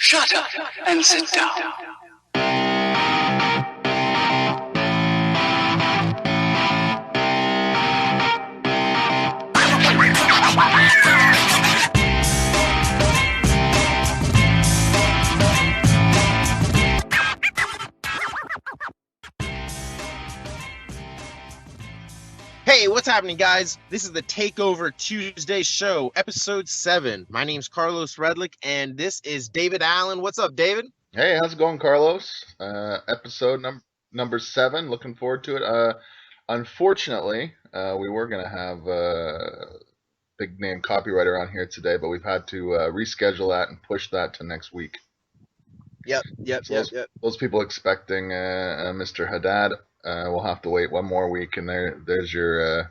Shut up and sit down. Hey, what's happening, guys? This is the Takeover Tuesday show, episode 7. My name's Carlos Redlick, and this is David Allen. What's up, David? Hey, how's it going, Carlos? Episode number 7. Looking forward to it. Unfortunately, we were gonna have a big name copywriter on here today, but we've had to reschedule that and push that to next week. Yep. Those people expecting Mr. Haddad will have to wait one more week, and there's your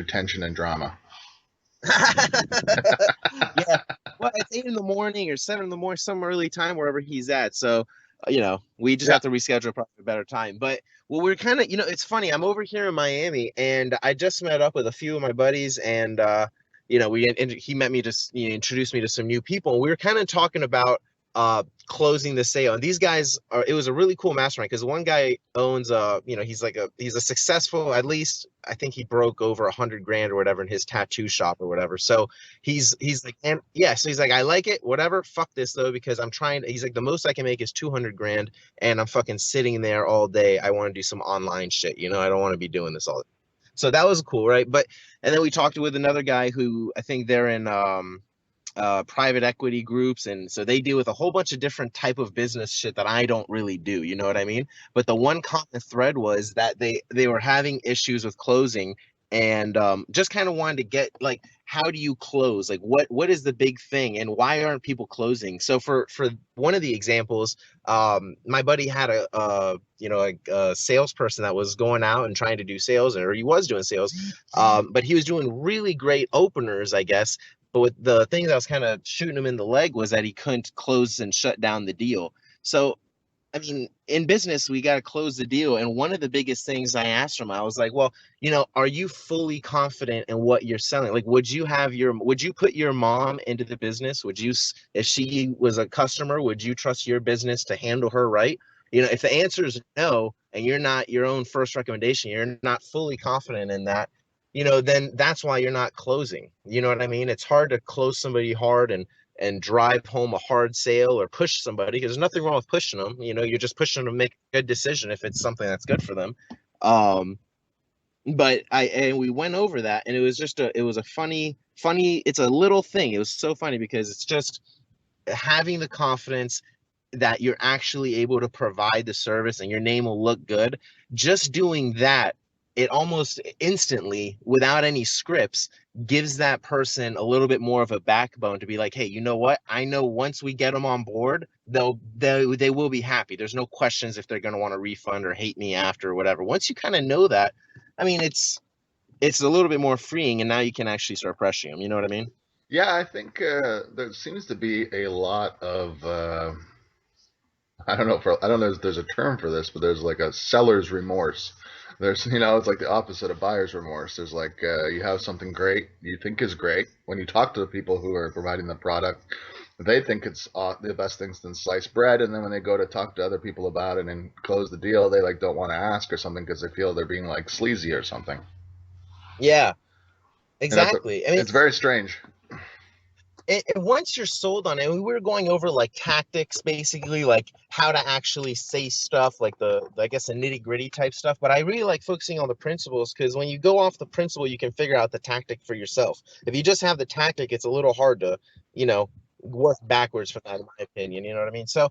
tension and drama. Yeah. Well, it's 8 in the morning or 7 in the morning, some early time wherever he's at. So, we just have to reschedule probably a better time. But we're kind of, it's funny. I'm over here in Miami, and I just met up with a few of my buddies, and he met me, just introduced me to some new people. And we were kind of talking about closing the sale, and these guys it was a really cool mastermind, because one guy owns he's a successful, at least I think he broke over 100 grand or whatever in his tattoo shop or whatever. So he's like, and yeah, so he's like, I like it, whatever, fuck this though, because he's like, the most I can make is 200 grand, and I'm fucking sitting there all day. I want to do some online shit, I don't want to be doing this all day. So that was cool, right? And then we talked with another guy who I think they're in private equity groups, and so they deal with a whole bunch of different type of business shit that I don't really do, you know what I mean? But the one common thread was that they were having issues with closing, and just kind of wanted to get, like, how do you close? Like, what is the big thing, and why aren't people closing? So for one of the examples, my buddy had a salesperson that was going out and trying to do sales, or he was doing sales, but he was doing really great openers, I guess. But the thing that was kind of shooting him in the leg was that he couldn't close and shut down the deal. So, I mean, in business, we got to close the deal. And one of the biggest things I asked him, I was like, well, are you fully confident in what you're selling? Like, would you put your mom into the business? If she was a customer, would you trust your business to handle her right? If the answer is no, and you're not your own first recommendation, you're not fully confident in that, then that's why you're not closing. You know what I mean? It's hard to close somebody hard and drive home a hard sale, or push somebody, because there's nothing wrong with pushing them. You're just pushing them to make a good decision if it's something that's good for them. But we went over that, and it was a funny, it's a little thing. It was so funny because it's just having the confidence that you're actually able to provide the service and your name will look good. Just doing that, it almost instantly, without any scripts, gives that person a little bit more of a backbone to be like, hey, you know what? I know once we get them on board, they will be happy. There's no questions if they're going to want to refund or hate me after or whatever. Once you kind of know that, I mean, it's a little bit more freeing, and now you can actually start pressuring them. You know what I mean? Yeah, I think there seems to be a lot of I don't know if there's a term for this, but there's like a seller's remorse. There's, it's like the opposite of buyer's remorse. There's like, you have something great you think is great. When you talk to the people who are providing the product, they think it's the best thing since sliced bread. And then when they go to talk to other people about it and close the deal, they like don't want to ask or something because they feel they're being like sleazy or something. Yeah, exactly. It's very strange. Once you're sold on it, we were going over like tactics, basically, like how to actually say stuff, like the nitty gritty type stuff. But I really like focusing on the principles, because when you go off the principle, you can figure out the tactic for yourself. If you just have the tactic, it's a little hard to, work backwards from that, in my opinion. You know what I mean? So,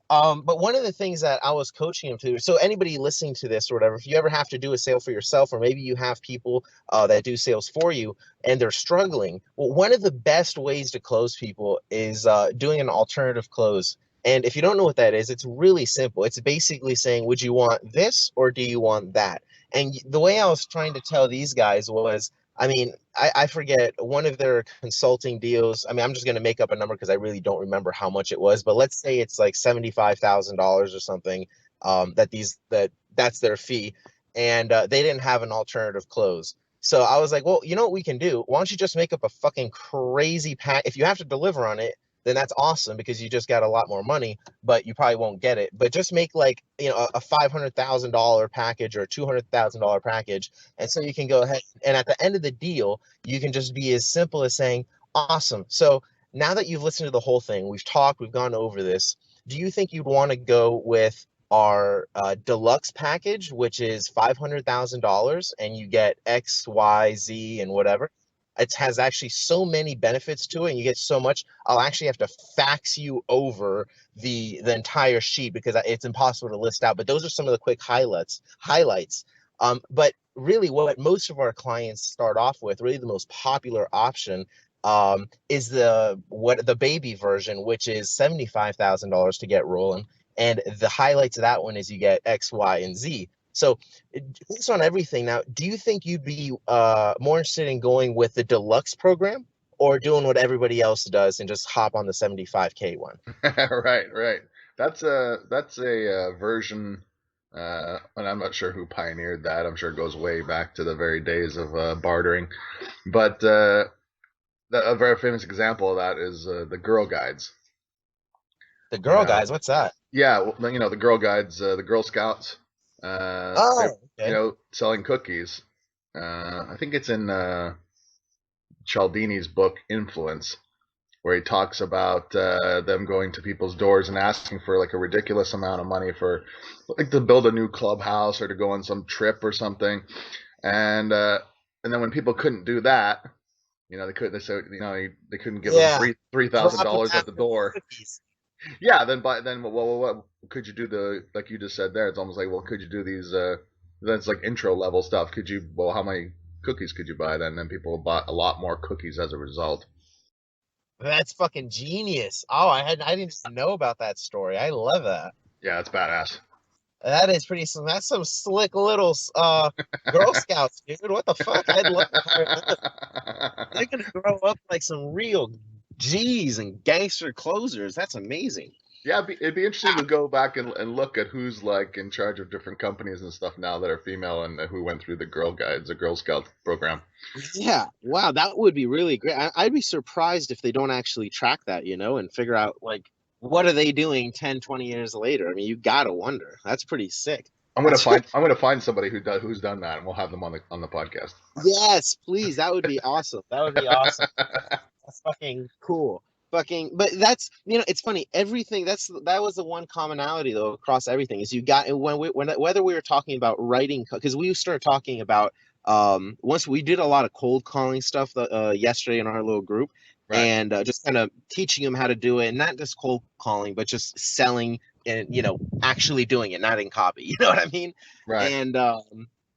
but one of the things that I was coaching him to, so anybody listening to this or whatever, if you ever have to do a sale for yourself, or maybe you have people that do sales for you and they're struggling, well, one of the best ways to close people is doing an alternative close. And if you don't know what that is, it's really simple. It's basically saying, would you want this or do you want that? And the way I was trying to tell these guys was, I mean, I forget one of their consulting deals. I mean, I'm just going to make up a number because I really don't remember how much it was, but let's say it's like $75,000 or something, that's their fee. And they didn't have an alternative close. So I was like, well, you know what we can do? Why don't you just make up a fucking crazy pack? If you have to deliver on it, then that's awesome because you just got a lot more money, but you probably won't get it. But just make like, a $500,000 package or a $200,000 package. And so you can go ahead and at the end of the deal, you can just be as simple as saying, awesome. So now that you've listened to the whole thing, we've talked, we've gone over this. Do you think you'd want to go with our deluxe package, which is $500,000 and you get X, Y, Z, and whatever? It has actually so many benefits to it, and you get so much. I'll actually have to fax you over the entire sheet because it's impossible to list out. But those are some of the quick highlights. But really, what most of our clients start off with, really the most popular option, is the baby version, which is $75,000 to get rolling. And the highlights of that one is you get X, Y, and Z. So based on everything now, do you think you'd be more interested in going with the deluxe program or doing what everybody else does and just hop on the 75K one? Right. That's a version, and I'm not sure who pioneered that. I'm sure it goes way back to the very days of bartering. But a very famous example of that is the Girl Guides. The You girl know, guys, what's that? yeah, well, the Girl Guides, the Girl Scouts. They're Oh, okay. selling cookies. I think it's in Cialdini's book Influence, where he talks about them going to people's doors and asking for like a ridiculous amount of money for like to build a new clubhouse or to go on some trip or something, and then when people couldn't do that, they said they couldn't give them Yeah. three thousand Drop them dollars at the after the door. cookies. Yeah, then what could you do like you just said there? It's almost like, well, could you do these? That's like intro level stuff. Could you? Well, how many cookies could you buy then? And then people bought a lot more cookies as a result. That's fucking genius. Oh, I didn't know about that story. I love that. Yeah, it's badass. That is pretty. That's some slick little Girl Scouts, dude. What the fuck? I'd love to hire them. They're gonna grow up like some real G's and gangster closers. That's amazing. Yeah, it'd be interesting to go back and look at who's like in charge of different companies and stuff now that are female and who went through the Girl Guides, the Girl Scout program. Yeah, wow, that would be really great. I'd be surprised if they don't actually track that, and figure out like what are they doing 10, 20 years later. I mean, you gotta wonder. That's pretty sick. That's I'm gonna find somebody who's done that, and we'll have them on the podcast. yes, please. That would be awesome. That would be awesome. That's fucking cool. Fucking, but that's it's funny. Everything that was the one commonality though across everything is you got when whether we were talking about writing because we started talking about once we did a lot of cold calling stuff yesterday in our little group Right, and just kind of teaching them how to do it and not just cold calling but just selling and actually doing it not in copy. You know what I mean? right, And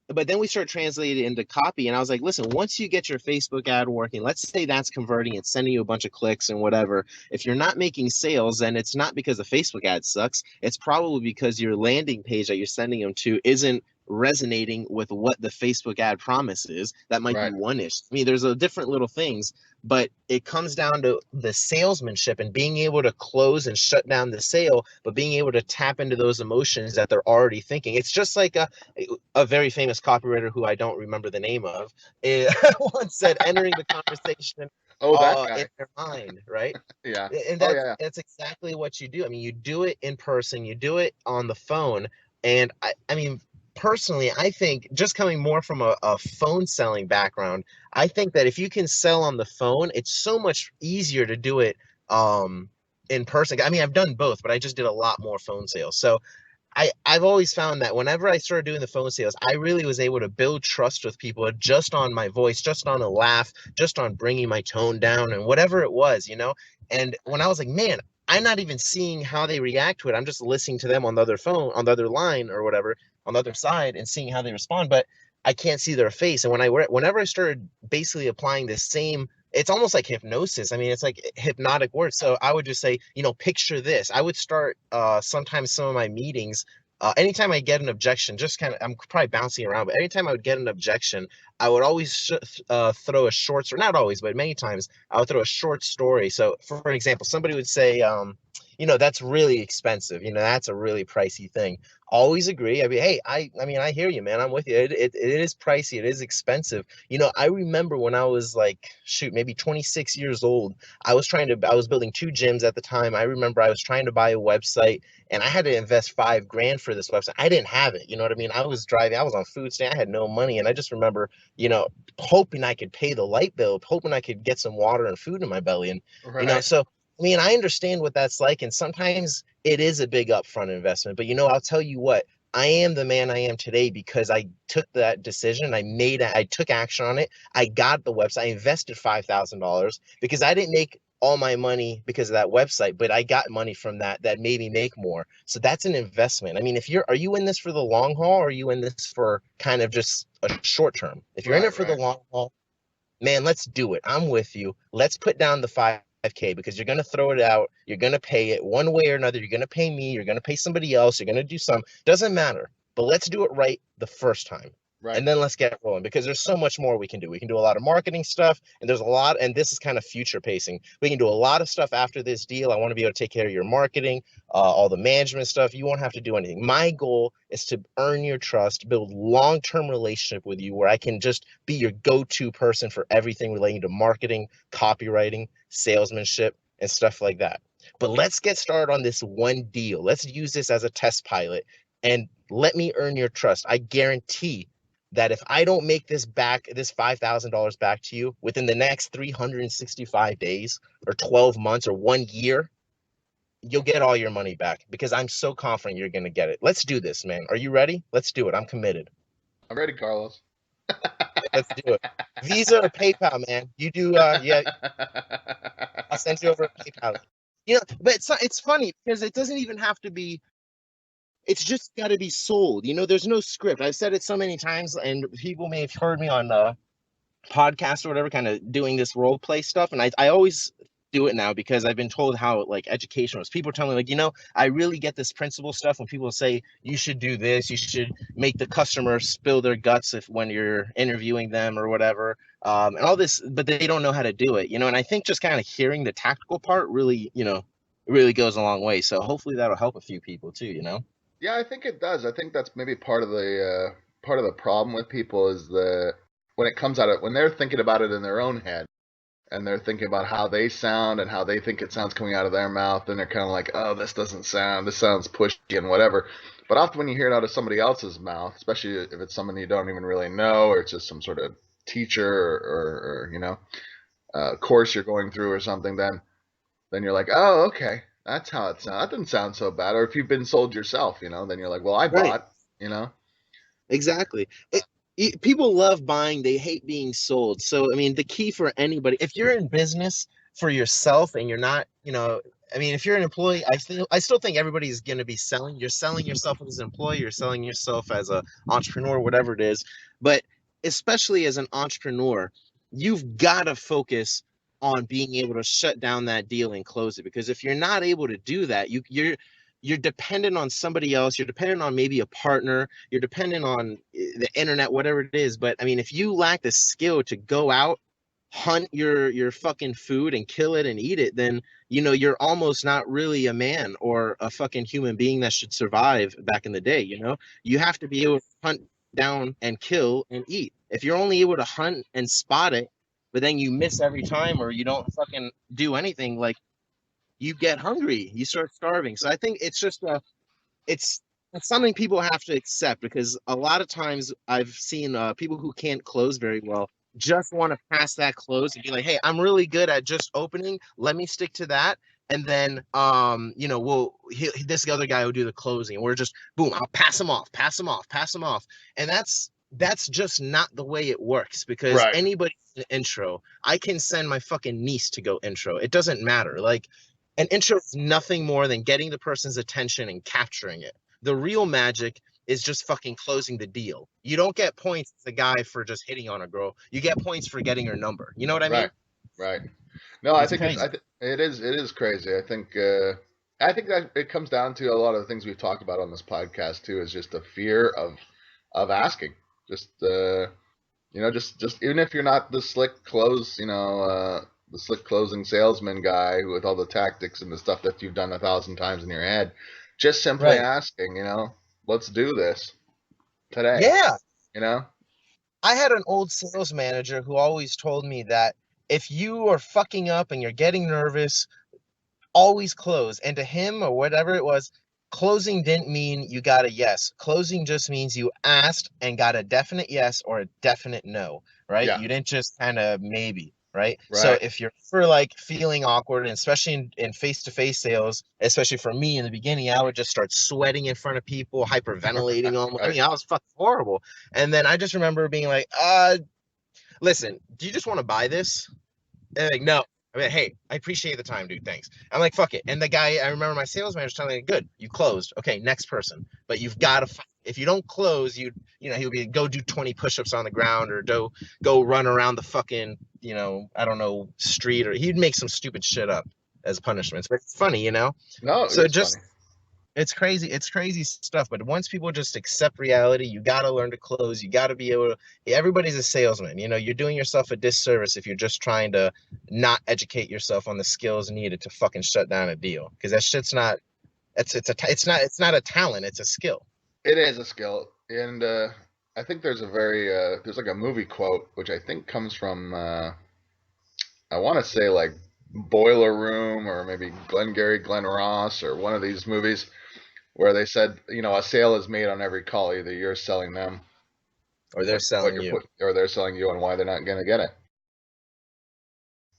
but then we started translating it into copy and I was like, listen, once you get your Facebook ad working, let's say that's converting, it's sending you a bunch of clicks and whatever. If you're not making sales, then it's not because the Facebook ad sucks. It's probably because your landing page that you're sending them to isn't resonating with what the Facebook ad promises. That might be right, one issue. I mean, there's a different little things, but it comes down to the salesmanship and being able to close and shut down the sale, but being able to tap into those emotions that they're already thinking. It's just like a very famous copywriter who I don't remember the name of once said, entering the conversation Oh, that in guy. their mind, right? Yeah. And Oh, that's yeah. that's exactly what you do. I mean, you do it in person, you do it on the phone, and I mean, personally, I think just coming more from a phone selling background, I think that if you can sell on the phone, it's so much easier to do it in person. I mean, I've done both, but I just did a lot more phone sales. So I've always found that whenever I started doing the phone sales, I really was able to build trust with people just on my voice, just on a laugh, just on bringing my tone down and whatever it was. And when I was like, man, I'm not even seeing how they react to it. I'm just listening to them on the other phone, on the other line or whatever, on the other side and seeing how they respond, but I can't see their face. And whenever I started basically applying the same, it's almost like hypnosis. I mean, it's like hypnotic words. So I would just say, picture this. I would start sometimes some of my meetings. Anytime I get an objection, just kind of, I'm probably bouncing around, but anytime I would get an objection, I would always throw a short story, not always, but many times I would throw a short story. So for an example, somebody would say, that's really expensive. That's a really pricey thing. Always agree. I mean, hey, I mean, I hear you, man. I'm with you. It is pricey. It is expensive. I remember when I was like, shoot, maybe 26 years old, I was building two gyms at the time. I remember I was trying to buy a website and I had to invest 5 grand for this website. I didn't have it. You know what I mean? I was driving, I was on food stamp. I had no money. And I just remember, you know, hoping I could pay the light bill, hoping I could get some water and food in my belly. And, Right. so I mean, I understand what that's like, and sometimes it is a big upfront investment. But I'll tell you what, I am the man I am today because I took that decision. I took action on it. I got the website. I invested $5,000 because I didn't make all my money because of that website, but I got money from that made me make more. So that's an investment. I mean, are you in this for the long haul, or are you in this for kind of just a short term? If you're in Right. it for the Right. long haul, man, let's do it. I'm with you. Let's put down the 5K because you're going to throw it out. You're going to pay it one way or another. You're going to pay me. You're going to pay somebody else. You're going to do some. Doesn't matter. But let's do it right the first time. Right. And then let's get rolling because there's so much more we can do. We can do a lot of marketing stuff, and there's a lot, and this is kind of future pacing. We can do a lot of stuff after this deal. I want to be able to take care of your marketing, all the management stuff. You won't have to do anything. My goal is to earn your trust, build long-term relationship with you where I can just be your go-to person for everything relating to marketing, copywriting, salesmanship, and stuff like that. But let's get started on this one deal. Let's use this as a test pilot and let me earn your trust. I guarantee that if I don't make this $5,000 back to you within the next 365 days or 12 months or 1 year, you'll get all your money back because I'm so confident you're going to get it. Let's do this, man. Are you ready? Let's do it. I'm committed. I'm ready, Carlos. Let's do it. Visa or PayPal, man. You do, yeah, I'll send you over a PayPal. But it's funny because it doesn't even have to be, it's just got to be sold. There's no script. I've said it so many times, and people may have heard me on podcast or whatever, kind of doing this role play stuff. And I always do it now because I've been told how like educational is. People tell me like, I really get this principle stuff when people say you should do this, you should make the customer spill their guts if when you're interviewing them or whatever. And all this, but they don't know how to do it, and I think just kind of hearing the tactical part really, really goes a long way. So hopefully that'll help a few people too. Yeah, I think it does. I think that's maybe part of the problem with people is that when it comes out of when they're thinking about it in their own head and they're thinking about how they sound and how they think it sounds coming out of their mouth, then they're kind of like, oh, this sounds pushy and whatever. But often when you hear it out of somebody else's mouth, especially if it's someone you don't even really know or it's just some sort of teacher or course you're going through or something, then you're like, oh, okay, that's how it sounds. That doesn't sound so bad. Or if you've been sold yourself, then you're like, well, I Right. bought, you know. Exactly. People love buying, they hate being sold. So, I mean, the key for anybody, if you're in business for yourself and you're not, I mean, if you're an employee, I still think everybody's going to be selling. You're selling yourself as an employee, you're selling yourself as a entrepreneur, whatever it is. But especially as an entrepreneur, you've got to focus on being able to shut down that deal and close it. Because if you're not able to do that, you're dependent on somebody else. You're dependent on maybe a partner. You're dependent on the internet, whatever it is. But I mean, if you lack the skill to go out, hunt your fucking food and kill it and eat it, then you're almost not really a man or a fucking human being that should survive back in the day. You have to be able to hunt down and kill and eat. If you're only able to hunt and spot it, but then you miss every time or you don't fucking do anything, like you get hungry, you start starving. So I think it's just it's it's something people have to accept because a lot of times I've seen people who can't close very well just want to pass that close and be like, hey, I'm really good at just opening. Let me stick to that. And then, this other guy will do the closing. And we're just, boom, I'll pass him off, pass him off, pass him off. And that's just not the way it works because Right. anybody in intro, I can send my fucking niece to go intro. It doesn't matter. Like, an intro is nothing more than getting the person's attention and capturing it. The real magic is just fucking closing the deal. You don't get points as a guy for just hitting on a girl. You get points for getting her number. You know what I mean? Right. Right. No, I It's think crazy. it is crazy. I think that it comes down to a lot of the things we've talked about on this podcast too. Is just a fear of asking. Just just even if you're not the slick close, the slick closing salesman guy who, with all the tactics and the stuff that you've done 1,000 times in your head, just simply Right. asking, let's do this today, Yeah. you know? I had an old sales manager who always told me that if you are fucking up and you're getting nervous, always close. And to him, or whatever it was, closing didn't mean you got a yes. Closing just means you asked and got a definite yes or a definite no, right? Yeah, You didn't just kind of maybe, right? So right. if you're ever like feeling awkward, and especially in face-to-face sales, especially for me in the beginning, I would just start sweating in front of people, hyperventilating on. I Right. mean, I was fucking horrible. And then I just remember being like, listen, do you just want to buy this? And like, no. I mean, hey, I appreciate the time, dude. Thanks. I'm like, fuck it. And the guy, I remember my sales manager telling me, good, you closed. Okay, next person. But you've got to, if you don't close, he'll be go do 20 push-ups on the ground, or go run around the fucking, I don't know, street, or he'd make some stupid shit up as punishments. But it's funny, No, it So is funny. just it's crazy stuff. But once people just accept reality, you got to learn to close. You got to be able to. Everybody's a salesman. You're doing yourself a disservice if you're just trying to not educate yourself on the skills needed to fucking shut down a deal, because that shit's not. It's not a talent. It's a skill. It is a skill, and I think there's like a movie quote which I think comes from I want to say like Boiler Room or maybe Glengarry Glen Ross or one of these movies where they said, a sale is made on every call. Either you're selling them Or they're what selling you're you. putting, or they're selling you and why they're not going to get it.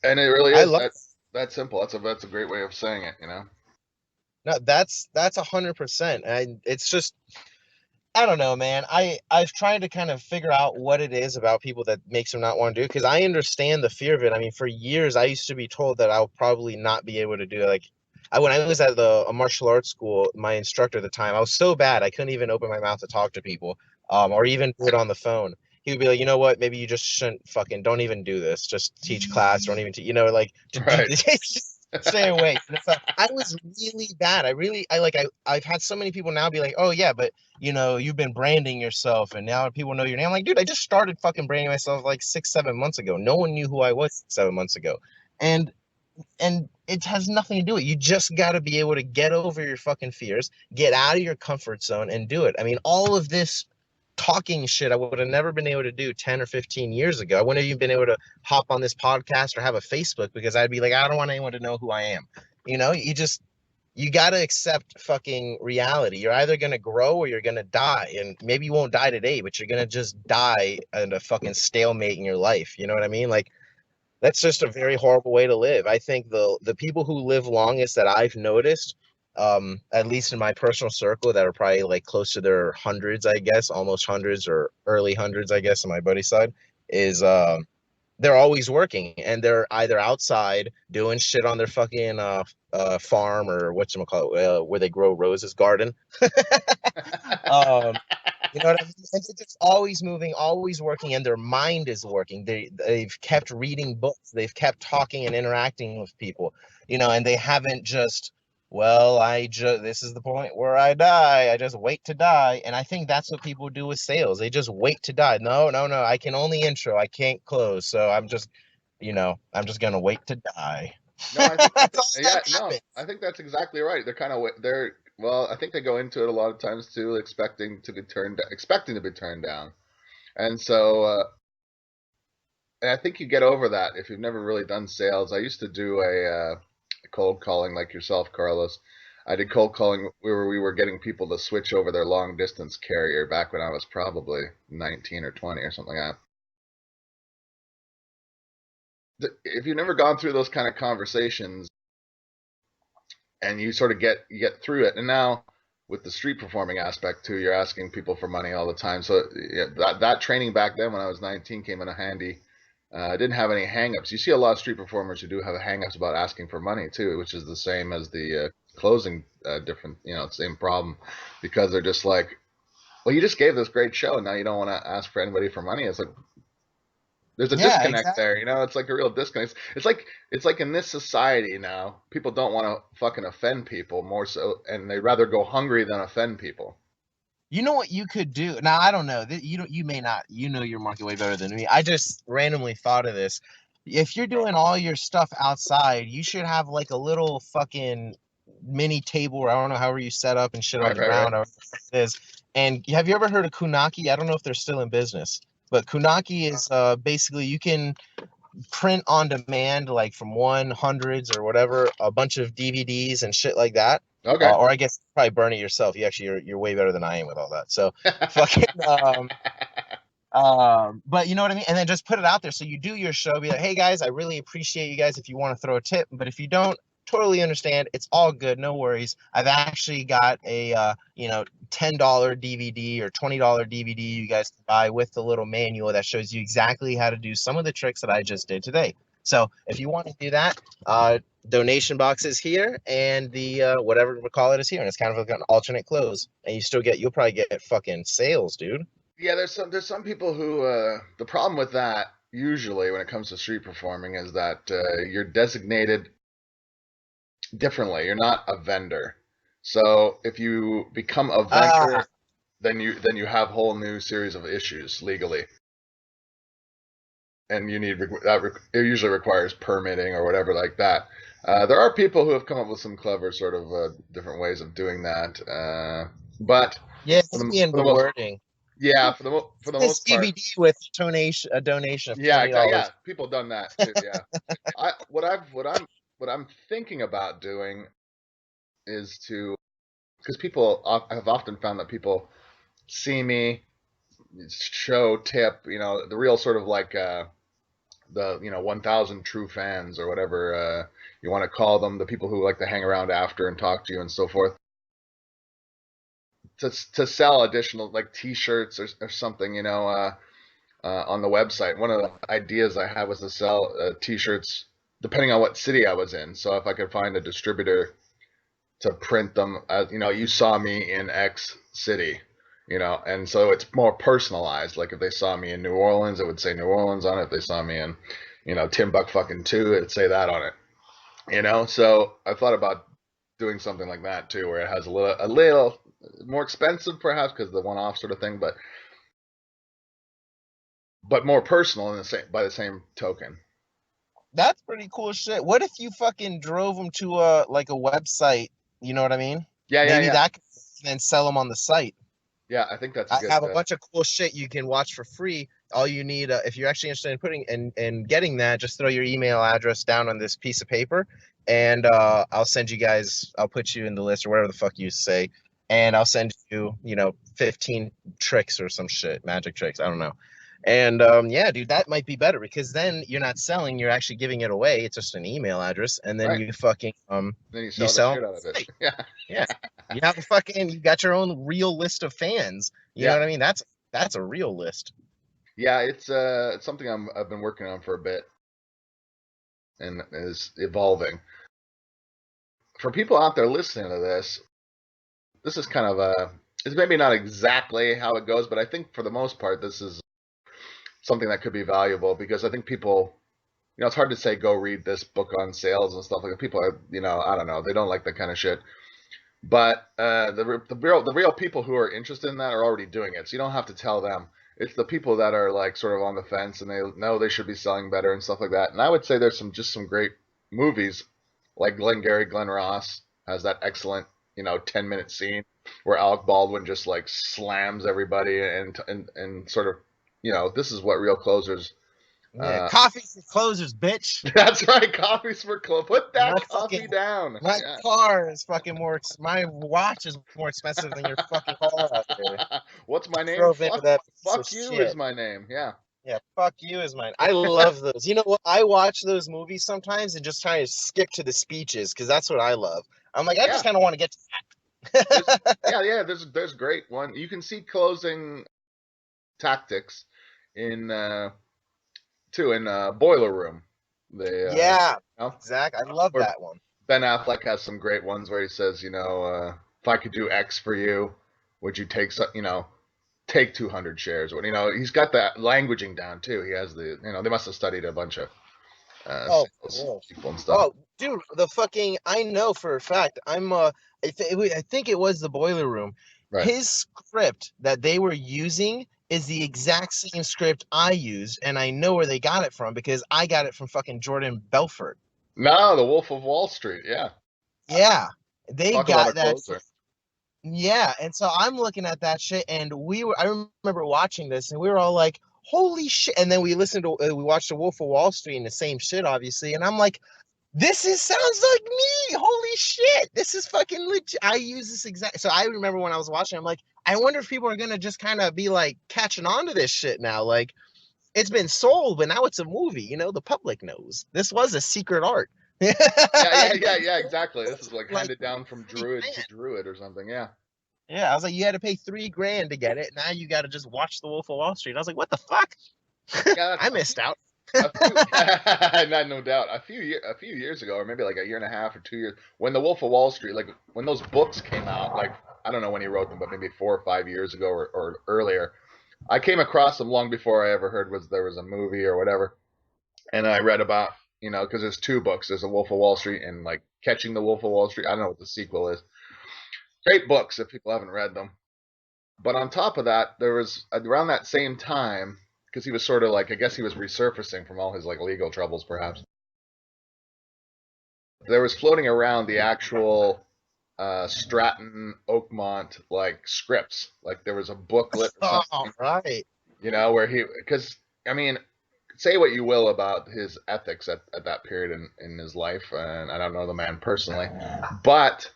And it really I is love. that simple. That's a great way of saying it. No, that's 100%. And it's just, I don't know, man. I've tried to kind of figure out what it is about people that makes them not want to do it, because I understand the fear of it. I mean, for years I used to be told that I'll probably not be able to do it. Like, when I was at a martial arts school, my instructor at the time, I was so bad I couldn't even open my mouth to talk to people, or even do it on the phone. He would be like, you know what? Maybe you just shouldn't fucking don't even do this. Just teach class. Don't even, like, Right. just stay away. So I was really bad. I've had so many people now be like, oh yeah, but you've been branding yourself and now people know your name. I'm like, dude, I just started fucking branding myself like 6, 7 months ago. No one knew who I was 6, 7 months ago. And it has nothing to do with it. You just got to be able to get over your fucking fears, get out of your comfort zone and do it. I mean, all of this talking shit I would have never been able to do 10 or 15 years ago. I wouldn't have even been able to hop on this podcast or have a Facebook, because I'd be like, I don't want anyone to know who I am. You got to accept fucking reality. You're either going to grow or you're going to die. And maybe you won't die today, but you're going to just die in a fucking stalemate in your life. You know what I mean? Like, that's just a very horrible way to live. I think the people who live longest that I've noticed, at least in my personal circle, that are probably like close to their hundreds, I guess, almost hundreds or early hundreds, I guess, on my buddy's side, is they're always working, and they're either outside doing shit on their fucking farm, or whatchamacallit, where they grow roses, garden. um you know what I mean? And they're just always moving, always working, and their mind is working. They've kept reading books, they've kept talking and interacting with people, and they haven't just, well, this is the point where I die. I just wait to die. And I think that's what people do with sales. They just wait to die. No, no, no. I can only intro. I can't close. So I'm just gonna wait to die. No, That's all yeah, that no, happens. I think that's exactly right. Well, I think they go into it a lot of times too, expecting to be turned down. And so, and I think you get over that if you've never really done sales. I used to do a cold calling like yourself, Carlos. I did cold calling where we were getting people to switch over their long distance carrier back when I was probably 19 or 20 or something like that. If you've never gone through those kind of conversations, and you sort of get through it. And now with the street performing aspect too, you're asking people for money all the time. So yeah, that training back then when I was 19 came in handy. I didn't have any hangups. You see a lot of street performers who do have hangups about asking for money too, which is the same as the closing different, same problem, because they're just like, well, you just gave this great show, and now you don't want to ask for anybody for money. It's like there's a Yeah, disconnect exactly. there, it's like a real disconnect. It's like in this society now, people don't want to fucking offend people more so, and they rather go hungry than offend people. You know what you could do? Now, I don't know. You may not. You know your market way better than me. I just randomly thought of this. if you're doing all your stuff outside, you should have like a little fucking mini table, or I don't know, however you set up and shit on Right, the right, right. ground, however it is. And have you ever heard of Kunaki? I don't know if they're still in business, but Kunaki is basically you can print on demand, like from 100s or whatever, a bunch of DVDs and shit like that. Okay. Or I guess probably burn it yourself. You're way better than I am with all that. So fucking but you know what I mean? And then just put it out there. So you do your show, be like, hey guys, I really appreciate you guys if you want to throw a tip. But if you don't, totally understand. It's all good, no worries. I've actually got a $10 DVD or $20 DVD you guys can buy with the little manual that shows you exactly how to do some of the tricks that I just did today. So if you want to do that, donation box is here, and the whatever we call it is here, and it's kind of like an alternate close, and you'll probably get fucking sales, dude. Yeah, there's some people who the problem with that usually when it comes to street performing is that you're designated differently. You're not a vendor. So if you become a Ah, vendor, then you have a whole new series of issues legally, and it usually requires permitting or whatever like that. There are people who have come up with some clever sort of different ways of doing that, but yeah, for the maybe in for the the most wording. yeah for the This most part, DVD with a donation of yeah, exactly, $20. yeah, people done that too. Yeah, what I'm thinking about doing is to because have often found that people see me show tip, the real sort of like the 1,000 true fans or whatever you want to call them, the people who like to hang around after and talk to you and so forth, to sell additional like T-shirts or something, on the website. One of the ideas I had was to sell T-shirts depending on what city I was in. So if I could find a distributor to print them, as you saw me in X city, and so it's more personalized. Like if they saw me in New Orleans, it would say New Orleans on it. If they saw me in, Timbuk fucking 2, it'd say that on it. So I thought about doing something like that too, where it has a little more expensive perhaps because the one-off sort of thing, but more personal in the same by the same token. That's pretty cool shit. What if you fucking drove them to a website? You know what I mean? Yeah, yeah, Maybe yeah, that could then sell them on the site. yeah. I think that's a I good. have a bunch of cool shit you can watch for free. All you need, if you're actually interested in putting and getting that, just throw your email address down on this piece of paper, and I'll send you guys. I'll put you in the list or whatever the fuck you say, and I'll send you, 15 tricks or some shit, magic tricks. I don't know. And yeah, dude, that might be better because then you're not selling, you're actually giving it away. It's just an email address, and then Right. you fucking Then you you sell the sell shit on out of the it. site. Yeah, Yeah. You got your own real list of fans. You know yeah, what I mean? That's a real list. yeah. It's something I've been working on for a bit and is evolving. For people out there listening to this is kind of it's maybe not exactly how it goes, but I think for the most part, this is something that could be valuable because I think people, it's hard to say go read this book on sales and stuff like that. People are, I don't know, they don't like that kind of shit. But the real people who are interested in that are already doing it, so you don't have to tell them. It's the people that are like sort of on the fence and they know they should be selling better and stuff like that. And I would say there's some great movies like Glengarry Glen Ross has that excellent 10-minute scene where Alec Baldwin just like slams everybody and sort of this is what real closers. Yeah, Uh, coffee for closers, bitch. that's right, coffee's for close. Put My that fucking coffee down. my Yeah. car is fucking my watch is more expensive than your fucking car out there. What's my name? Drove into Fuck, that piece of fuck you is shit. my name. Yeah. Yeah, fuck you is mine. I love those. You know what? I watch those movies sometimes and just try to skip to the speeches because that's what I love. I'm like, I just Yeah. kind of want to get There's to yeah, yeah, there's great one. You can see closing tactics in too in Boiler Room. They Yeah, you know, exactly. I love where that one. Ben Affleck has some great ones where he says, if I could do X for you, would you take 200 shares? He's got that languaging down too. He has they must have studied a bunch of Oh, sales cool. people and stuff. Oh, dude, I know for a fact. I think it was the Boiler Room. Right. His script that they were using is the exact same script I used, and I know where they got it from because I got it from fucking Jordan Belfort. No, The Wolf of Wall Street. Yeah. Yeah, they Talk about a got that. closer. Yeah, and so I'm looking at that shit, and I remember watching this, and we were all like, "Holy shit!" And then we watched The Wolf of Wall Street, and the same shit, obviously. And I'm like, sounds like me. Holy shit, this is fucking legit. I use this exact. So I remember when I was watching, I'm like, I wonder if people are gonna just kind of be like catching on to this shit now. Like, it's been sold, but now it's a movie. The public knows this was a secret art. Yeah, exactly. This is like Like, handed down from druid to druid or something. Yeah. yeah, I was like, you had to pay $3,000 to get it. Now you got to just watch The Wolf of Wall Street. I was like, what the fuck? Yeah, I missed out. a few, no doubt. A few years ago, or maybe like a year and a half or 2 years, when The Wolf of Wall Street, like when those books came out, like I don't know when he wrote them, but maybe 4 or 5 years ago or earlier. I came across them long before I ever heard there was a movie or whatever, and I read about because there's two books. There's The Wolf of Wall Street and like Catching the Wolf of Wall Street. I don't know what the sequel is. Great books if people haven't read them. But on top of that, there was around that same time, because he was sort of like, I guess he was resurfacing from all his like legal troubles, perhaps. There was floating around the actual Stratton Oakmont like scripts. Like there was a booklet or Oh, something, right. where because I mean, say what you will about his ethics at that period in his life, and I don't know the man personally, but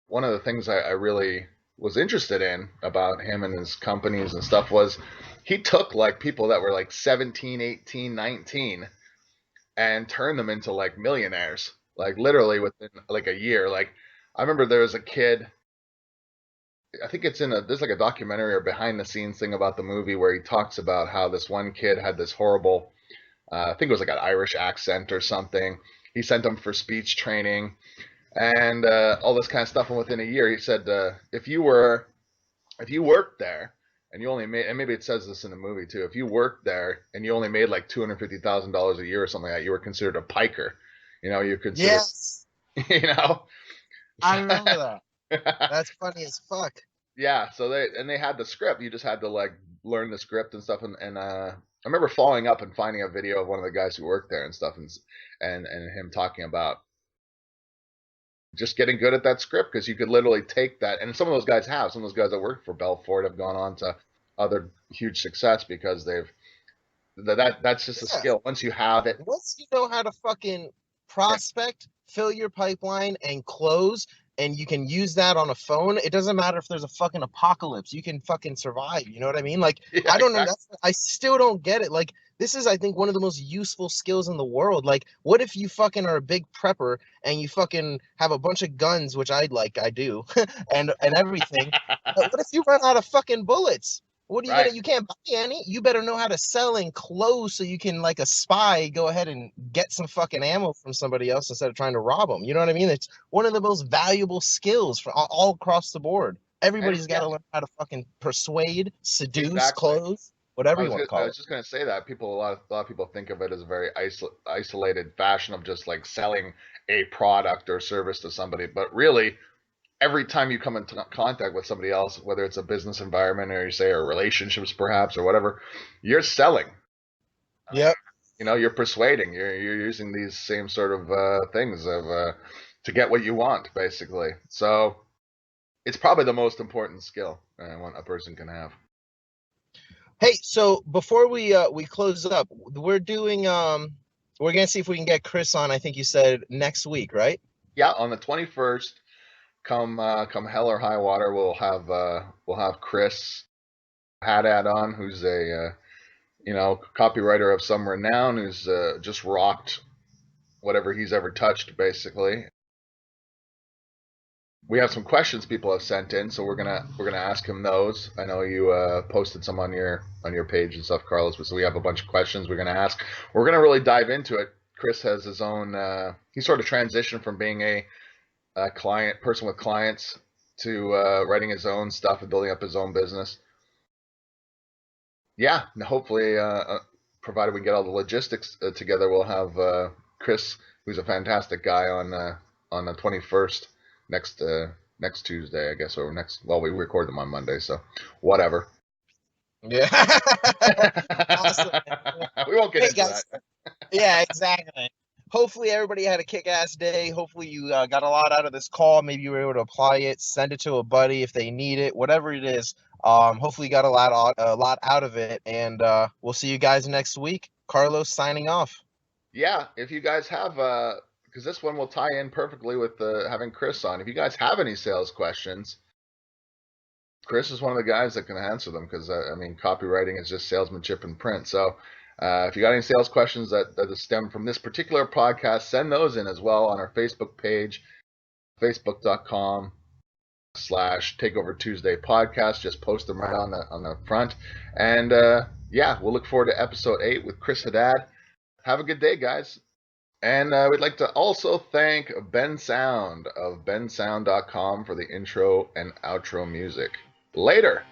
one of the things I really was interested in about him and his companies and stuff was he took like people that were like 17, 18, 19 and turned them into like millionaires, like literally within like a year. Like I remember there was a kid, I think there's like a documentary or behind the scenes thing about the movie where he talks about how this one kid had this horrible, I think it was like an Irish accent or something. He sent him for speech training and all this kind of stuff. And within a year, he said, if you worked there and you only made, and maybe it says this in the movie too, if you worked there and you only made like $250,000 a year or something like that, you were considered a piker. You're considered, Yes, you know. I remember that. That's funny as fuck. Yeah. So they had the script. You just had to like learn the script and stuff. And I remember following up and finding a video of one of the guys who worked there and stuff, and him talking about just getting good at that script because you could literally take that, and some of those guys that worked for Belfort have gone on to other huge success because that's just a Yeah. skill. Once you have it, Once you know how to fucking prospect, fill your pipeline, and close, and you can use that on a phone, it doesn't matter if there's a fucking apocalypse. You can fucking survive. You know what I mean? Like, yeah, I don't know. exactly. I still don't get it. Like, this is, I think, one of the most useful skills in the world. Like, what if you fucking are a big prepper and you fucking have a bunch of guns, which I do, and everything. But what if you run out of fucking bullets? What are you Right. gonna? You can't buy any. You better know how to sell and close so you can, like a spy, go ahead and get some fucking ammo from somebody else instead of trying to rob them. You know what I mean? It's one of the most valuable skills for all across the board. And Everybody's got yeah, to learn how to fucking persuade, seduce, exactly. close, whatever you want to I call was it. just gonna say that a lot of people think of it as a very isolated fashion of just like selling a product or service to somebody, but really every time you come into contact with somebody else, whether it's a business environment or you say or relationships perhaps or whatever, you're selling. Yep. You're persuading. You're using these same sort of things to get what you want, basically. So it's probably the most important skill a person can have. Hey, so before we close up, we're gonna see if we can get Chris on. I think you said next week, right? Yeah, on the 21st, come hell or high water, we'll have Chris Haddad on, who's a copywriter of some renown, who's just rocked whatever he's ever touched, basically. We have some questions people have sent in, so we're gonna ask him those. I know you posted some on your page and stuff, Carlos. But so we have a bunch of questions we're gonna ask. We're gonna really dive into it. Chris has his own. He sort of transitioned from being a client person with clients to writing his own stuff and building up his own business. Yeah, and hopefully, provided we get all the logistics together, we'll have Chris, who's a fantastic guy, on the 21st next Tuesday, I guess, or next. Well, we record them on Monday, so whatever. Yeah. Awesome. We won't get Hey into guys. that. Yeah, exactly. Hopefully everybody had a kick-ass day. Hopefully you got a lot out of this call. Maybe you were able to apply it, send it to a buddy if they need it, whatever it is. Hopefully you got a lot out of it, and we'll see you guys next week. Carlos signing off. Yeah, if you guys have, because this one will tie in perfectly with having Chris on. If you guys have any sales questions, Chris is one of the guys that can answer them because I mean, copywriting is just salesmanship in print. So if you got any sales questions that stem from this particular podcast, send those in as well on our Facebook page, facebook.com/Takeover Tuesday podcast. Just post them right on the front. And yeah, we'll look forward to episode 8 with Chris Haddad. Have a good day, guys. And we'd like to also thank Ben Sound of bensound.com for the intro and outro music. Later.